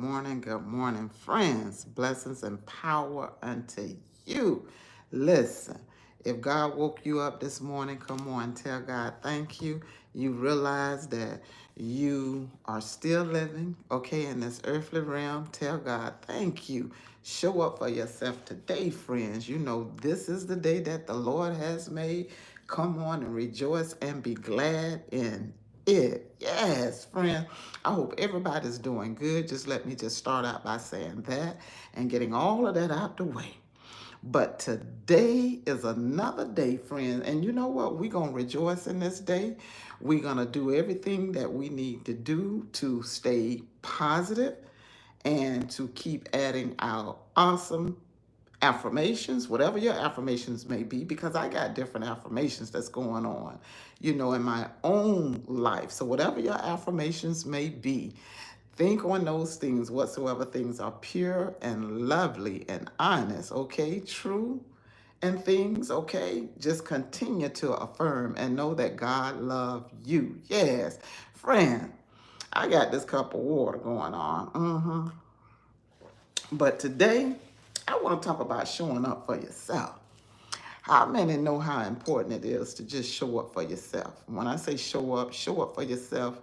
good morning, friends. Blessings and power unto you. Listen, if God woke you up this morning, come on, tell God thank you. You realize that you are still living, okay, in this earthly realm. Tell God thank you. Show up for yourself today, friends. You know, this is the day that the Lord has made. Come on and rejoice and be glad in it. Yes, friend. I hope everybody's doing good. Just let me just start out by saying that and getting all of that out the way. But today is another day, friends. And you know what? We're going to rejoice in this day. We're going to do everything that we need to do to stay positive and to keep adding our awesome affirmations, whatever your affirmations may be, because I got different affirmations that's going on, you know, in my own life. So whatever your affirmations may be, think on those things, whatsoever things are pure and lovely and honest, okay, true and things, okay? Just continue to affirm and know that God loves you. Yes, friend, I got this cup of water going on. But today, I want to talk about showing up for yourself. How many know how important it is to just show up for yourself? When I say show up for yourself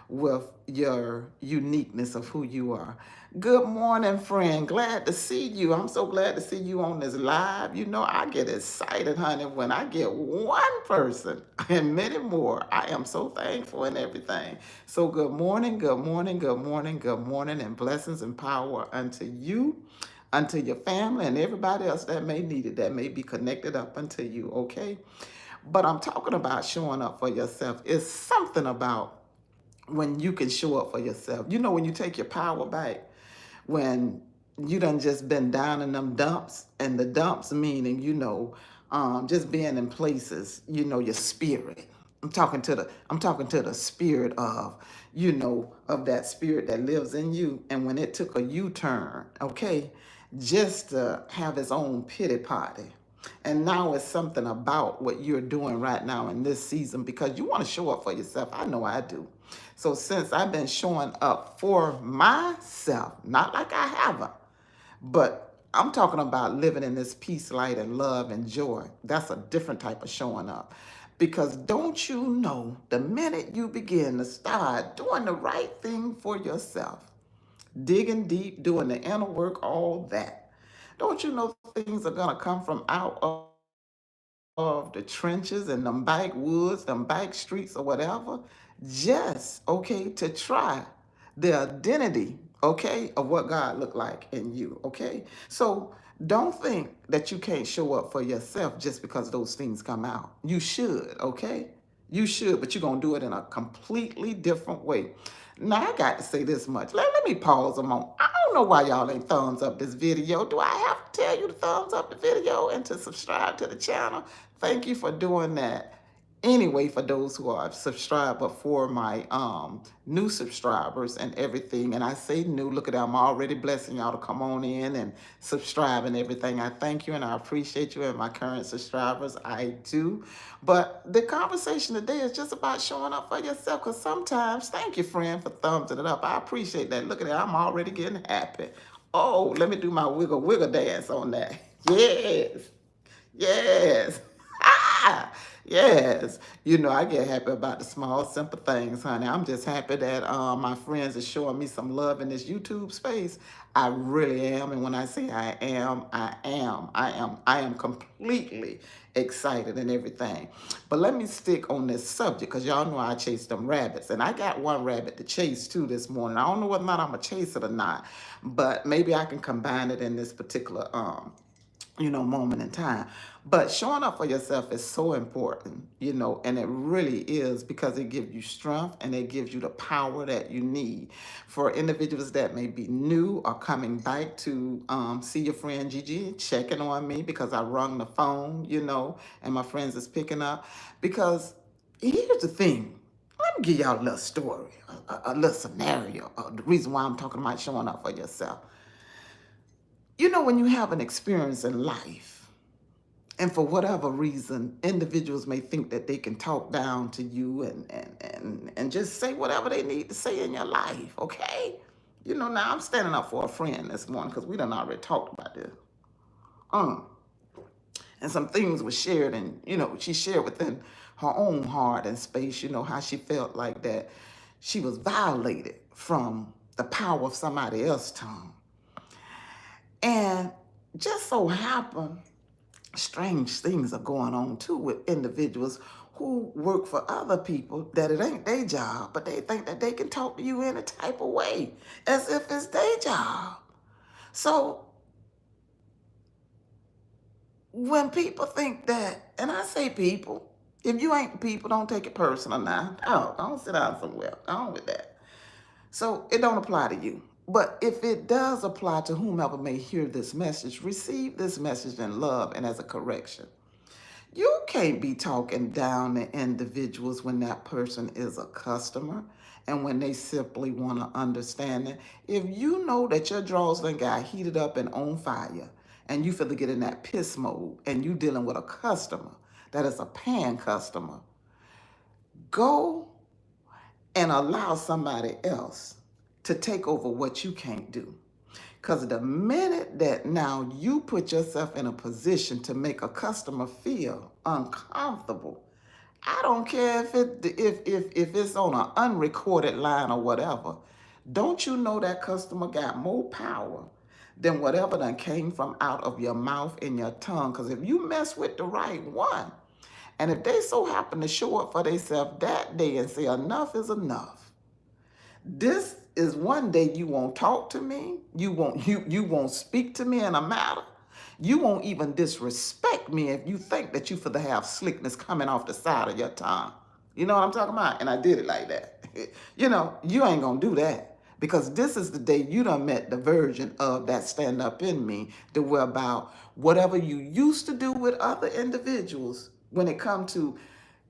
with your uniqueness of who you are. Good morning, friend. Glad to see you. I'm so glad to see you on this live. You know, I get excited, honey, when I get one person and many more. I am so thankful and everything. So good morning, good morning, good morning, good morning, and blessings and power unto you, unto your family, and everybody else that may need it, that may be connected up unto you, okay? But I'm talking about showing up for yourself. It's something about when you can show up for yourself. You know, when you take your power back, when you done just been down in them dumps, and the dumps meaning, you know, just being in places, you know, your spirit. I'm talking to the spirit of, you know, of that spirit that lives in you. And when it took a U-turn, okay, just to have its own pity party. And now it's something about what you're doing right now in this season, because you want to show up for yourself. I know I do. So since I've been showing up for myself, not like I haven't, but I'm talking about living in this peace, light, and love and joy. That's a different type of showing up. Because don't you know, the minute you begin to start doing the right thing for yourself, digging deep, doing the inner work, all that, don't you know things are going to come from out of the trenches and them back woods, them back streets or whatever, just, okay, to try the identity, okay, of what God looked like in you, okay? So don't think that you can't show up for yourself just because those things come out. You should, okay? You should, but you're going to do it in a completely different way. Now, I got to say this much. Let me pause a moment. I don't know why y'all ain't thumbs up this video. Do I have to tell you to thumbs up the video and to subscribe to the channel? Thank you for doing that. Anyway, for those who are subscribed, but for my new subscribers and everything, and I say new, look at that, I'm already blessing y'all to come on in and subscribe and everything. I thank you and I appreciate you, and my current subscribers, I do. But the conversation today is just about showing up for yourself, because sometimes, thank you, friend, for thumbsing it up. I appreciate that. Look at that, I'm already getting happy. Oh, let me do my wiggle wiggle dance on that. Yes. Yes. Ah, yes. You know, I get happy about the small, simple things, honey. I'm just happy that my friends are showing me some love in this YouTube space. I really am. And when I say I am, I am completely excited and everything. But let me stick on this subject, because y'all know I chase them rabbits. And I got one rabbit to chase too this morning. I don't know whether or not I'm going to chase it or not, but maybe I can combine it in this particular you know, moment in time. But showing up for yourself is so important, you know, and it really is, because it gives you strength and it gives you the power that you need. For individuals that may be new or coming back to see your friend Gigi, checking on me because I rung the phone, you know, and my friends is picking up. Because here's the thing. Let me give y'all a little story, a little scenario, the reason why I'm talking about showing up for yourself. You know, when you have an experience in life, and for whatever reason, individuals may think that they can talk down to you and just say whatever they need to say in your life, okay? Now I'm standing up for a friend this morning because we done already talked about this. Um, and some things were shared, and she shared within her own heart and space, how she felt like that she was violated from the power of somebody else's tongue. And just so happened, strange things are going on too with individuals who work for other people that it ain't their job, but they think that they can talk to you in a type of way as if it's their job. So when people think that, and I say people, if you ain't people, don't take it personal now. Oh, don't sit down somewhere. Go on with that. So it don't apply to you. But if it does apply to whomever may hear this message, receive this message in love and as a correction. You can't be talking down to individuals when that person is a customer and when they simply want to understand it. If you know that your drawers done got heated up and on fire and you feel to get in that piss mode and you dealing with a customer that is a paying customer, go and allow somebody else to take over what you can't do. Because the minute that now you put yourself in a position to make a customer feel uncomfortable, I don't care if it's on an unrecorded line or whatever, don't you know that customer got more power than whatever done came from out of your mouth and your tongue? Because if you mess with the right one, and if they so happen to show up for themselves that day and say enough is enough, this is one day you won't talk to me. You won't speak to me in a matter. You won't even disrespect me if you think that you for to have slickness coming off the side of your tongue. You know what I'm talking about? And I did it like that. You ain't gonna do that. Because this is the day you done met the version of that stand up in me, to where about whatever you used to do with other individuals when it comes to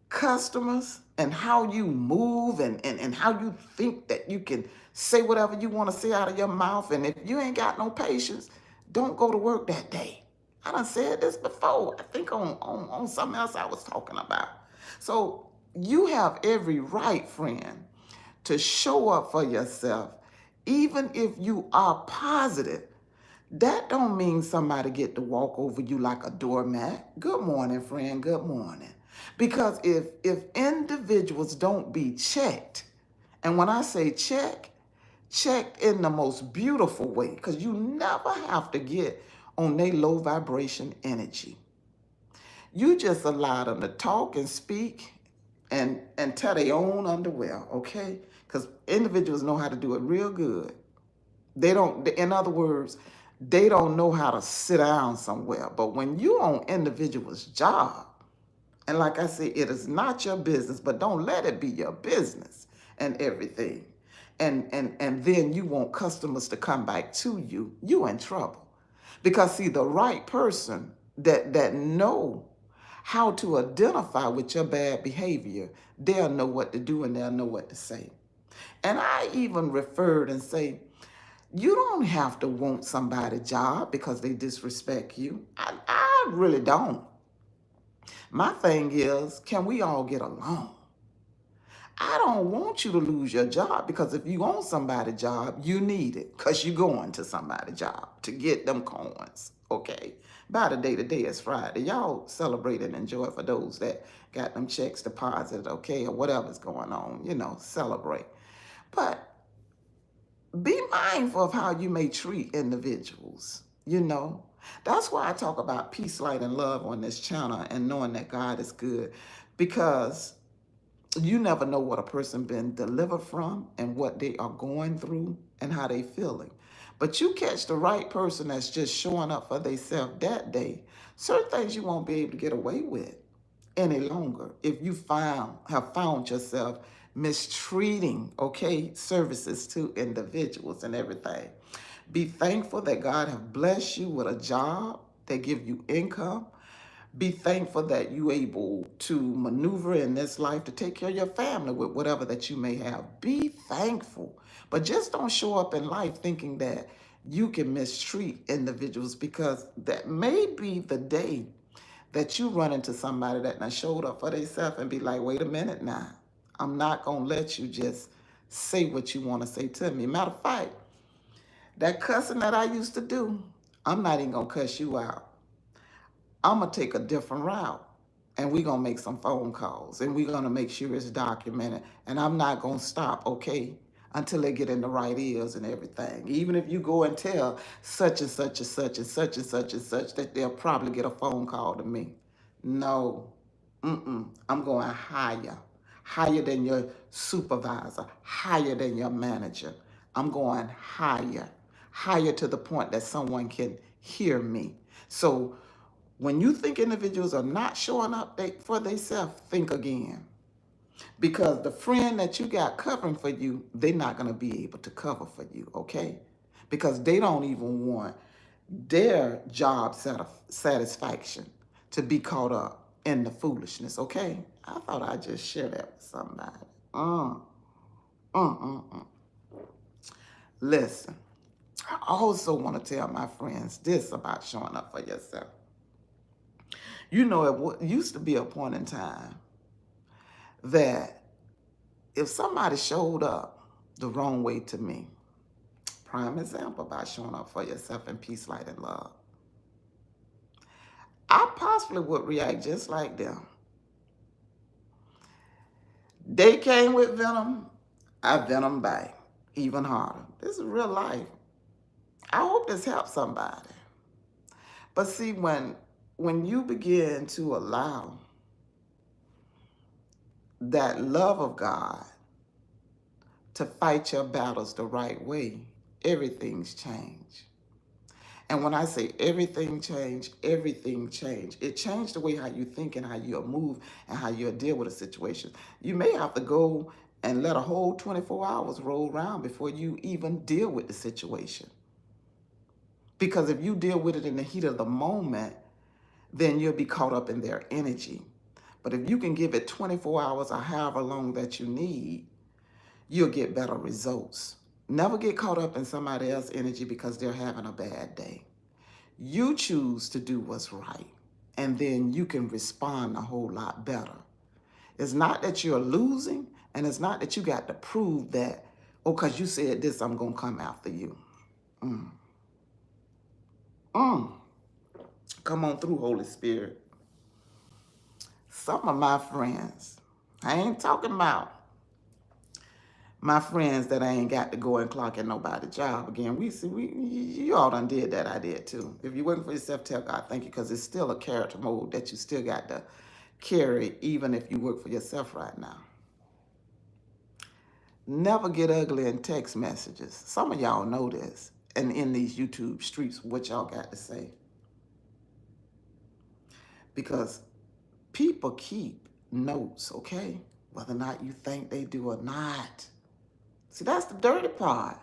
customers and how you move and how you think that you can say whatever you want to say out of your mouth. And if you ain't got no patience, don't go to work that day. I done said this before, I think on something else I was talking about. So you have every right, friend, to show up for yourself, even if you are positive. That don't mean somebody get to walk over you like a doormat. Good morning, friend. Good morning. Because if individuals don't be checked, and when I say checked in the most beautiful way, because you never have to get on their low vibration energy. You just allow them to talk and speak and tear their own underwear, okay? Because individuals know how to do it real good. They don't, in other words, they don't know how to sit down somewhere. But when you on individual's job, and like I said, it is not your business, but don't let it be your business and everything. And then you want customers to come back to you, you in trouble. Because see, the right person that know how to identify with your bad behavior, they'll know what to do and they'll know what to say. And I even referred and say, you don't have to want somebody's job because they disrespect you. I really don't. My thing is, can we all get along? I don't want you to lose your job, because if you want somebody's job, you need it because you're going to somebody's job to get them coins, okay? By the day, today is Friday. Y'all celebrate and enjoy for those that got them checks deposited, okay, or whatever's going on, celebrate. But be mindful of how you may treat individuals. That's why I talk about peace, light, and love on this channel, and knowing that God is good, because you never know what a person been delivered from and what they are going through and how they feeling. But you catch the right person that's just showing up for themselves that day, certain things you won't be able to get away with any longer if you have found yourself mistreating, okay, services to individuals and everything. Be thankful that God have blessed you with a job that give you income. Be thankful that you're able to maneuver in this life to take care of your family with whatever that you may have. Be thankful. But just don't show up in life thinking that you can mistreat individuals, because that may be the day that you run into somebody that now showed up for themselves and be like, wait a minute now. I'm not going to let you just say what you want to say to me. Matter of fact, That cussing that I used to do, I'm not even going to cuss you out. I'm going to take a different route. And we're going to make some phone calls. And we're going to make sure it's documented. And I'm not going to stop, okay, until they get in the right ears and everything. Even if you go and tell such and such and such and such and such and such that they'll probably get a phone call to me. No. I'm going higher. Higher than your supervisor. Higher than your manager. I'm going higher. Higher to the point that someone can hear me. So when you think individuals are not showing up for themselves, think again. Because the friend that you got covering for you, they're not going to be able to cover for you, okay? Because they don't even want their job satisfaction to be caught up in the foolishness, okay? I thought I'd just share that with somebody. Listen, I also want to tell my friends this about showing up for yourself. You know, it used to be a point in time that if somebody showed up the wrong way to me, prime example about showing up for yourself in peace, light, and love, I possibly would react just like them. They came with venom, I venom back even harder. This is real life. I hope this helps somebody. But see, when you begin to allow that love of God to fight your battles the right way, everything's changed. And when I say everything changed, everything changed. It changed the way how you think and how you move and how you deal with a situation. You may have to go and let a whole 24 hours roll around before you even deal with the situation. Because if you deal with it in the heat of the moment, then you'll be caught up in their energy. But if you can give it 24 hours or however long that you need, you'll get better results. Never get caught up in somebody else's energy because they're having a bad day. You choose to do what's right, and then you can respond a whole lot better. It's not that you're losing, and it's not that you got to prove that, oh, because you said this, I'm going to come after you. Come on through, Holy Spirit. Some of my friends, I ain't talking about my friends that I ain't got to go and clock in nobody's job again. You all done did that. I did too. If you're working for yourself, tell God thank you, because it's still a character mode that you still got to carry, even if you work for yourself right now. Never get ugly in text messages. Some of y'all know this, and in these YouTube streets, what y'all got to say. Because people keep notes, okay? Whether or not you think they do or not. See, that's the dirty part.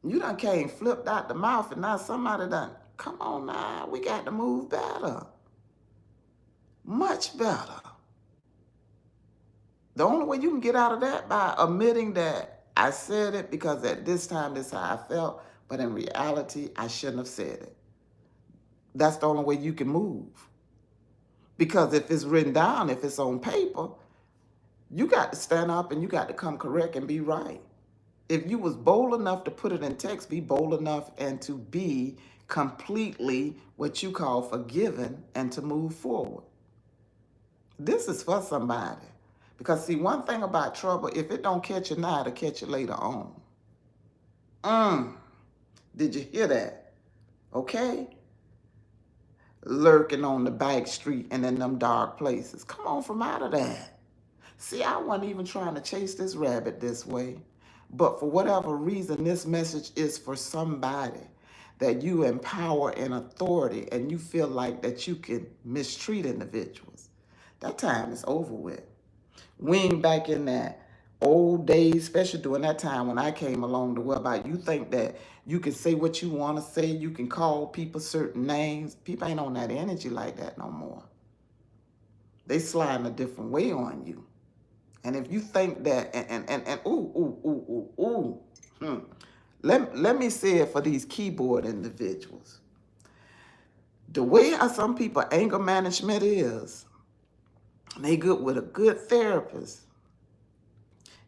You done came flipped out the mouth, and now somebody done, come on now, we got to move better. Much better. The only way you can get out of that by admitting that I said it because at this time this is how I felt, but in reality, I shouldn't have said it. That's the only way you can move. Because if it's written down, if it's on paper, you got to stand up and you got to come correct and be right. If you was bold enough to put it in text, be bold enough and to be completely what you call forgiven and to move forward. This is for somebody. Because see, one thing about trouble, if it don't catch you now, it'll catch you later on. Did you hear that? Okay? Lurking on the back street and in them dark places. Come on from out of that. See, I wasn't even trying to chase this rabbit this way. But for whatever reason, this message is for somebody that you empower in authority and you feel like that you can mistreat individuals. That time is over with. We ain't back in that old days, especially during that time when I came along to where about you think that you can say what you want to say, you can call people certain names. People ain't on that energy like that no more. They sliding a different way on you. And if you think that, let me say it for these keyboard individuals. The way how some people anger management is, they good with a good therapist,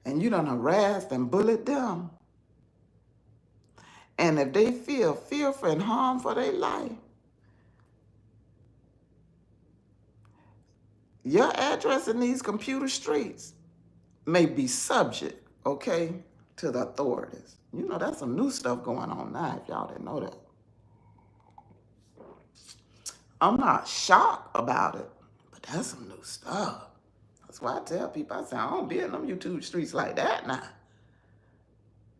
and you done harassed and bullied them, And if they feel fearful and harm for their life, your address in these computer streets may be subject, okay, to the authorities. You know, that's some new stuff going on now, if y'all didn't know that. I'm not shocked about it, but that's some new stuff. That's why I tell people, I say, I don't be in them YouTube streets like that now.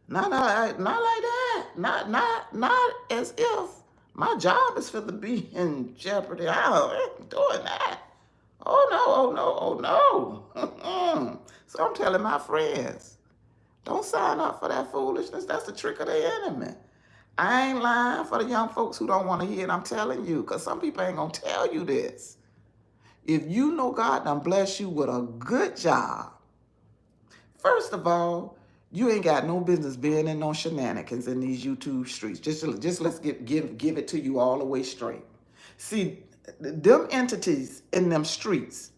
Not like that. Not as if my job is for to be in jeopardy. I ain't doing that. Oh no, oh no. So I'm telling my friends, don't sign up for that foolishness. That's the trick of the enemy. I ain't lying for the young folks who don't want to hear it. I'm telling you, because some people ain't going to tell you this. If you know God done bless you with a good job, first of all, you ain't got no business being in no shenanigans in these YouTube streets. Just let's give it to you all the way straight. See, them entities in them streets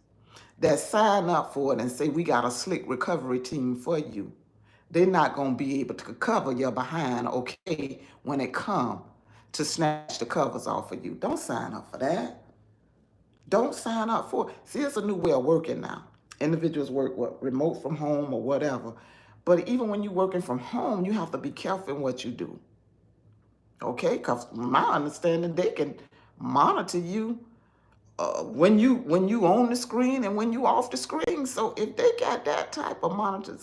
that sign up for it and say, we got a slick recovery team for you, they're not going to be able to cover your behind, okay, when it come to snatch the covers off of you. Don't sign up for that. Don't sign up for it. See, it's a new way of working now. Individuals work remote from home or whatever. But even when you're working from home, you have to be careful in what you do. Okay? Because my understanding, they can monitor you when you on the screen and when you off the screen. So if they got that type of monitoring,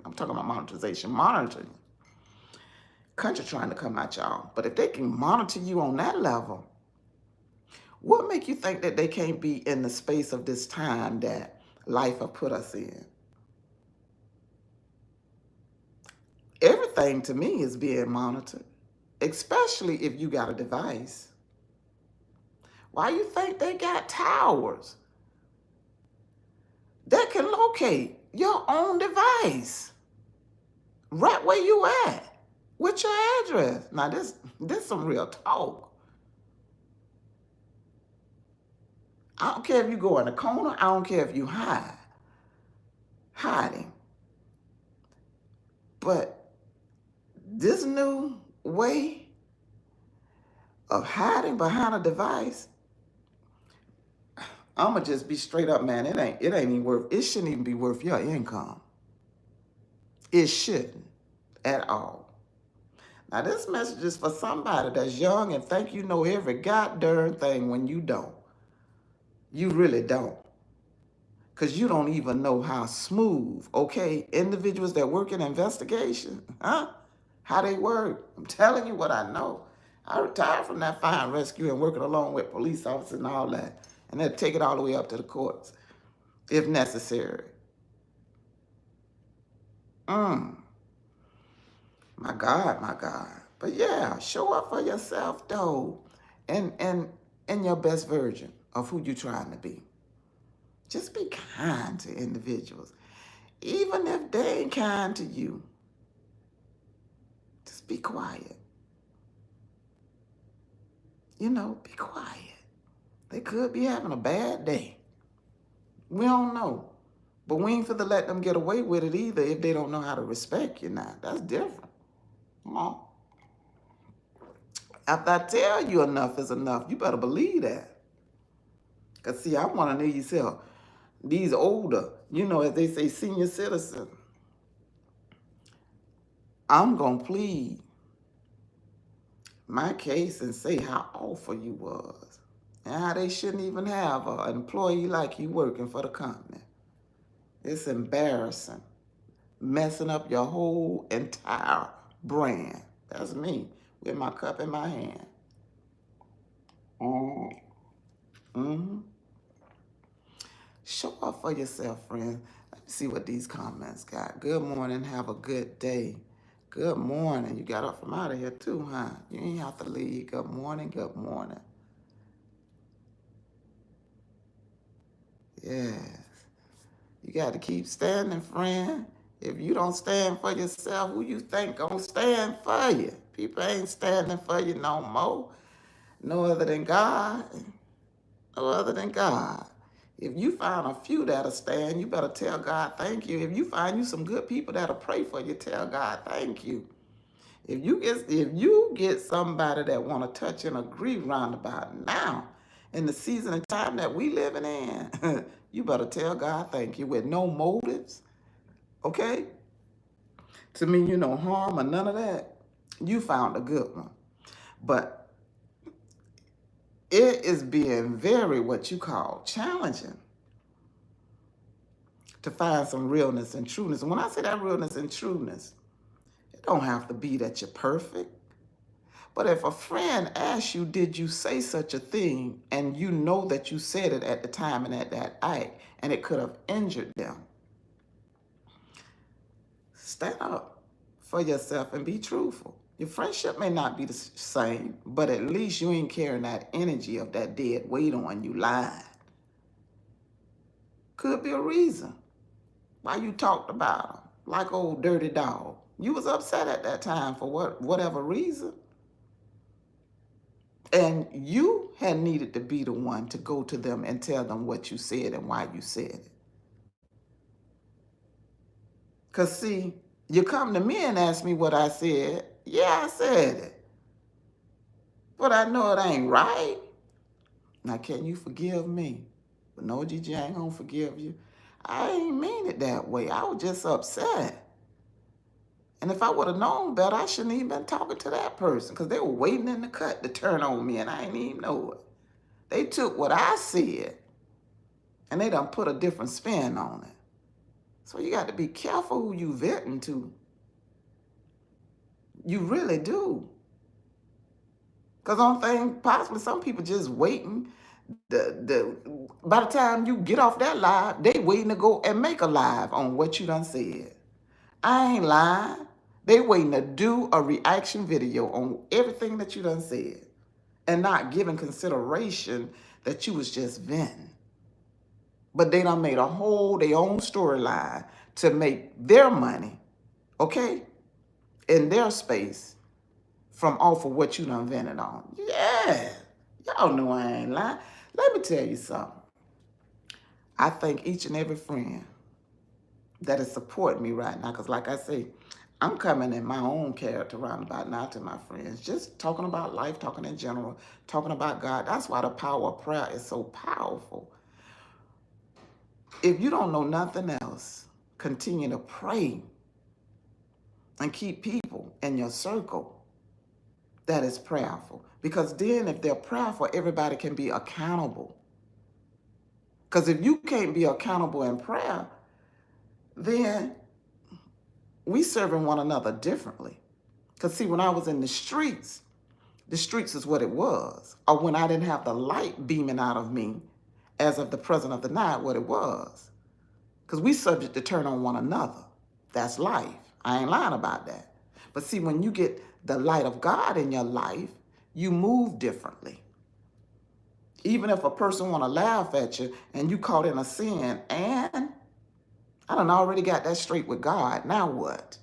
I'm talking about monetization, monitoring. Country trying to come at y'all. But if they can monitor you on that level, what make you think that they can't be in the space of this time that life have put us in? Everything to me is being monitored, especially if you got a device. Why you think they got towers that can locate your own device right where you at with your address? Now this some real talk. I don't care if you go in the corner. I don't care if you hiding. But this new way of hiding behind a device, I'ma just be straight up, man. It ain't even worth. It shouldn't even be worth your income. It shouldn't at all. Now this message is for somebody that's young and think you know every goddamn thing when you don't. You really don't. Because you don't even know how smooth, okay, individuals that work in investigation, how they work. I'm telling you what I know. I retired from that fire and rescue and working along with police officers and all that. And they'll take it all the way up to the courts, if necessary. My God, my God. But yeah, show up for yourself, though, and your best version of who you're trying to be. Just be kind to individuals. Even if they ain't kind to you, just be quiet. Be quiet. They could be having a bad day. We don't know. But we ain't finna let them get away with it either if they don't know how to respect you now. That's different. Come on. After I tell you enough is enough, you better believe that. Because, see, I'm one of these older, as they say, senior citizens. I'm going to plead my case and say how awful you was and how they shouldn't even have an employee like you working for the company. It's embarrassing, messing up your whole entire brand. That's me with my cup in my hand. Show up for yourself, friend. Let me see what these comments got. Good morning. Have a good day. Good morning. You got up from out of here too, huh? You ain't have to leave. Good morning. Good morning. Yes. You got to keep standing, friend. If you don't stand for yourself, who you think gonna stand for you? People ain't standing for you no more. No other than God. No other than God. If you find a few that'll stand, you better tell God thank you. If you find you some good people that'll pray for you, tell God thank you. If you get somebody that want to touch and agree roundabout now, in the season and time that we living in, you better tell God thank you with no motives, okay? To mean you no harm or none of that. You found a good one. But it is being very what you call challenging to find some realness and trueness. And when I say that realness and trueness, it don't have to be that you're perfect. But if a friend asks you, did you say such a thing, and you know that you said it at the time and at that act, and it could have injured them, stand up for yourself and be truthful. Your friendship may not be the same, but at least you ain't carrying that energy of that dead weight on you lying. Could be a reason why you talked about them like old dirty dog. You was upset at that time for whatever reason. And you had needed to be the one to go to them and tell them what you said and why you said it. Because, see, you come to me and ask me what I said. Yeah, I said it. But I know it ain't right. Now, can you forgive me? But no, Gigi, I ain't going to forgive you. I ain't mean it that way. I was just upset. And if I would have known better, I shouldn't even been talking to that person because they were waiting in the cut to turn on me and I ain't even know it. They took what I said and they done put a different spin on it. So you got to be careful who you venting to. You really do. Because on things, possibly some people just waiting. By the time you get off that live, they waiting to go and make a live on what you done said. I ain't lying. They waiting to do a reaction video on everything that you done said and not giving consideration that you was just venting. But they done made their own storyline to make their money, okay, in their space from off of what you done vented on. Yeah, y'all know I ain't lying. Let me tell you something. I thank each and every friend that is supporting me right now. Because like I say, I'm coming in my own character roundabout now to my friends. Just talking about life, talking in general, talking about God. That's why the power of prayer is so powerful. If you don't know nothing else, continue to pray and keep people in your circle that is prayerful. Because then if they're prayerful, everybody can be accountable. Because if you can't be accountable in prayer, then we serving one another differently. Because see, when I was in the streets is what it was. Or when I didn't have the light beaming out of me as of the present of the night, what it was. Because we subject to turn on one another. That's life. I ain't lying about that. But see, when you get the light of God in your life, you move differently. Even if a person want to laugh at you and you caught in a sin, and I done already got that straight with God, now what?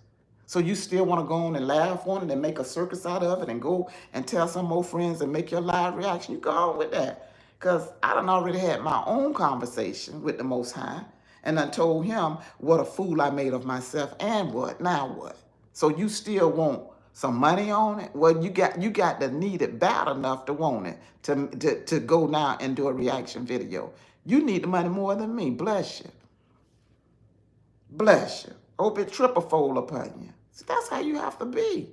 So you still want to go on and laugh on it and make a circus out of it and go and tell some more friends and make your live reaction? You go on with that. Because I done already had my own conversation with the Most High and I told him what a fool I made of myself and what, now what? So you still want some money on it? Well, you got to need it bad enough to want it to go now and do a reaction video. You need the money more than me. Bless you. Bless you. Hope it triple fold upon you. See, that's how you have to be.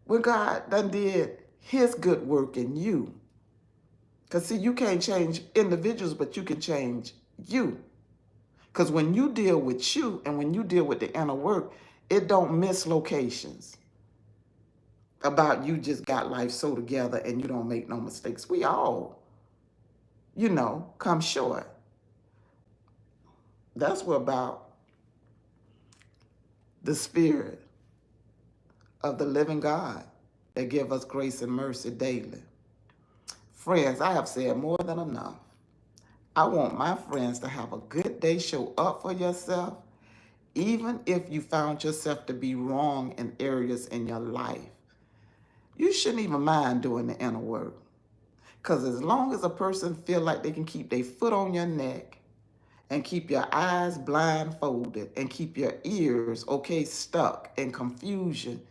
When God done did his good work in you. Because see, you can't change individuals, but you can change you. Because when you deal with you and when you deal with the inner work, it don't miss locations about you just got life so together and you don't make no mistakes. We all, come short. That's what about the spirit of the living God that give us grace and mercy daily. Friends, I have said more than enough. I want my friends to have a good day. Show up for yourself, even if you found yourself to be wrong in areas in your life. You shouldn't even mind doing the inner work. Because as long as a person feel like they can keep their foot on your neck and keep your eyes blindfolded and keep your ears, stuck in confusion,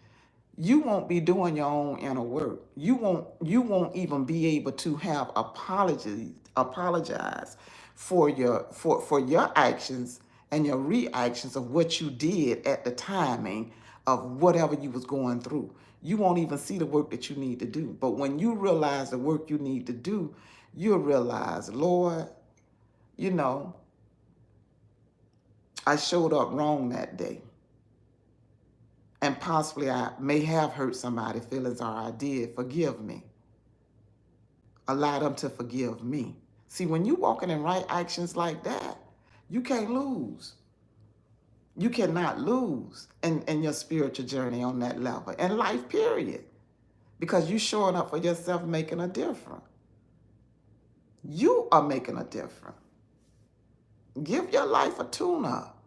you won't be doing your own inner work. You won't even be able to have apologize for your actions and your reactions of what you did at the timing of whatever you was going through. You won't even see the work that you need to do. But when you realize the work you need to do, you'll realize, Lord, you know, I showed up wrong that day. And possibly I may have hurt somebody's feelings, or I did. Forgive me. Allow them to forgive me. See, when you walking in right actions like that, you can't lose. You cannot lose in your spiritual journey on that level. And life, period. Because you showing up for yourself, making a difference. You are making a difference. Give your life a tune-up.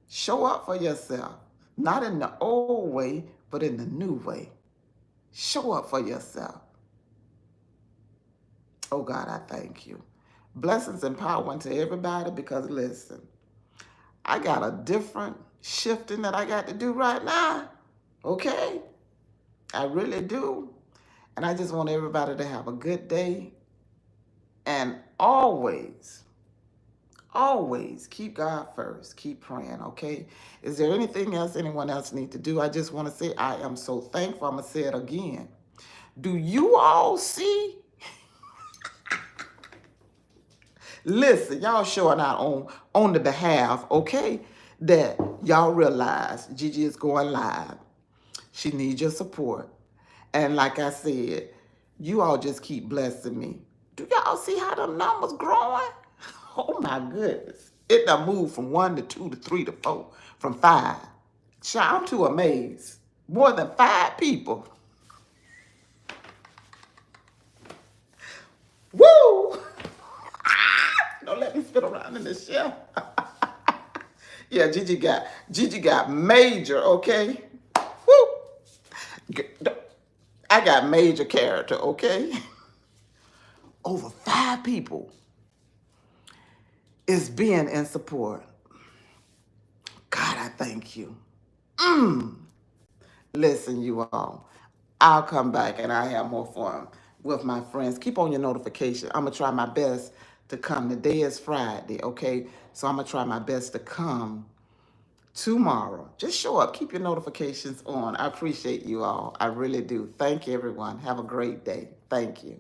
Show up for yourself. Not in the old way, but in the new way. Show up for yourself. Oh God, I thank you. Blessings and power unto everybody, because listen, I got a different shifting that I got to do right now. Okay? I really do. And I just want everybody to have a good day. And always keep God first. Keep praying, okay? Is there anything else anyone else need to do? I just want to say I am so thankful. I'm going to say it again. Do you all see? Listen, y'all showing out on the behalf, okay, that y'all realize Gigi is going live. She needs your support. And like I said, you all just keep blessing me. Do y'all see how the numbers growing? Oh my goodness. It done moved from 1 to 2 to 3 to 4, from 5. Child, I'm too amazed. More than 5 people. Woo! Don't let me spin around in this chair. Yeah, Gigi got major, okay? Woo! I got major character, okay? Over 5 people is being in support. God, I thank you. Listen, you all, I'll come back and I have more fun with my friends. Keep on your notification. I'm going to try my best to come. Today is Friday, okay? So I'm going to try my best to come tomorrow. Just show up. Keep your notifications on. I appreciate you all. I really do. Thank you, everyone. Have a great day. Thank you.